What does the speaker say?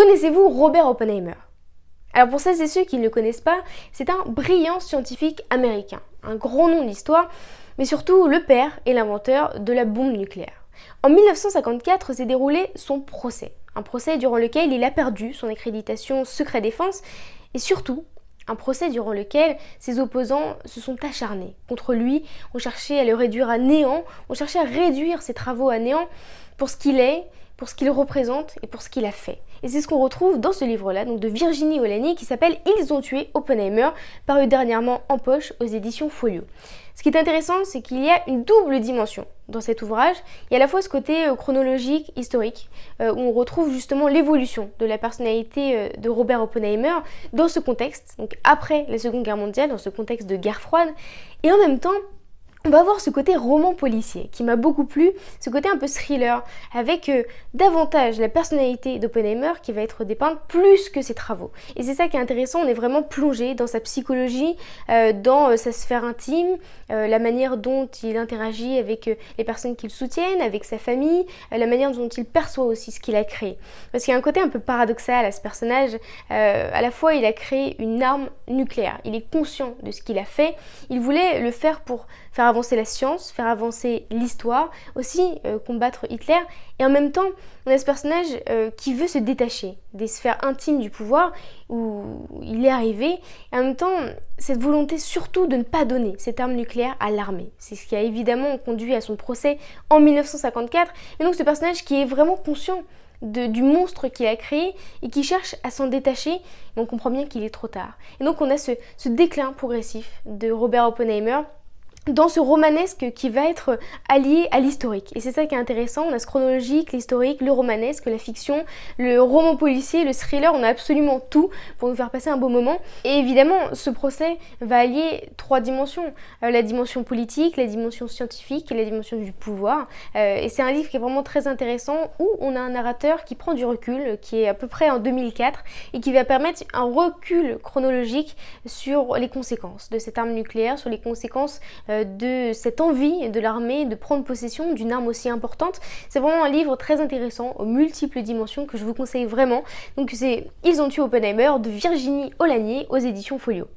Connaissez-vous Robert Oppenheimer? Alors pour celles et ceux qui ne le connaissent pas, c'est un brillant scientifique américain, un grand nom de l'histoire, mais surtout le père et l'inventeur de la bombe nucléaire. En 1954 s'est déroulé son procès, un procès durant lequel il a perdu son accréditation secret défense et surtout un procès durant lequel ses opposants se sont acharnés contre lui, ont cherché à le réduire à néant, ont cherché à réduire ses travaux à néant pour ce qu'il est, pour ce qu'il représente et pour ce qu'il a fait. Et c'est ce qu'on retrouve dans ce livre-là, donc de Virginie Olani, qui s'appelle Ils ont tué Oppenheimer, paru dernièrement en poche aux éditions Folio. Ce qui est intéressant, c'est qu'il y a une double dimension dans cet ouvrage. Il y a à la fois ce côté chronologique, historique, où on retrouve justement l'évolution de la personnalité de Robert Oppenheimer dans ce contexte, donc après la Seconde Guerre mondiale, dans ce contexte de guerre froide, et en même temps, on va voir ce côté roman policier qui m'a beaucoup plu, ce côté un peu thriller, avec davantage la personnalité d'Oppenheimer qui va être dépeinte plus que ses travaux. Et c'est ça qui est intéressant, on est vraiment plongé dans sa psychologie, dans sa sphère intime, la manière dont il interagit avec les personnes qui le soutiennent, avec sa famille, la manière dont il perçoit aussi ce qu'il a créé. Parce qu'il y a un côté un peu paradoxal à ce personnage, à la fois il a créé une arme nucléaire, il est conscient de ce qu'il a fait, il voulait le faire pour faire avancer la science, faire avancer l'histoire, aussi combattre Hitler, et en même temps, on a ce personnage qui veut se détacher des sphères intimes du pouvoir, où il est arrivé, et en même temps, cette volonté surtout de ne pas donner cette arme nucléaire à l'armée. C'est ce qui a évidemment conduit à son procès en 1954, et donc ce personnage qui est vraiment conscient du monstre qu'il a créé et qui cherche à s'en détacher, mais on comprend bien qu'il est trop tard. Et donc on a ce déclin progressif de Robert Oppenheimer, dans ce romanesque qui va être allié à l'historique. Et c'est ça qui est intéressant, on a ce chronologique, l'historique, le romanesque, la fiction, le roman policier, le thriller, on a absolument tout pour nous faire passer un beau moment. Et évidemment, ce procès va allier trois dimensions, la dimension politique, la dimension scientifique et la dimension du pouvoir. Et c'est un livre qui est vraiment très intéressant, où on a un narrateur qui prend du recul, qui est à peu près en 2004, et qui va permettre un recul chronologique sur les conséquences de cette arme nucléaire, sur les conséquences de cette envie de l'armée de prendre possession d'une arme aussi importante. C'est vraiment un livre très intéressant aux multiples dimensions que je vous conseille vraiment. Donc c'est Ils ont tué Oppenheimer de Virginie Olani aux éditions Folio.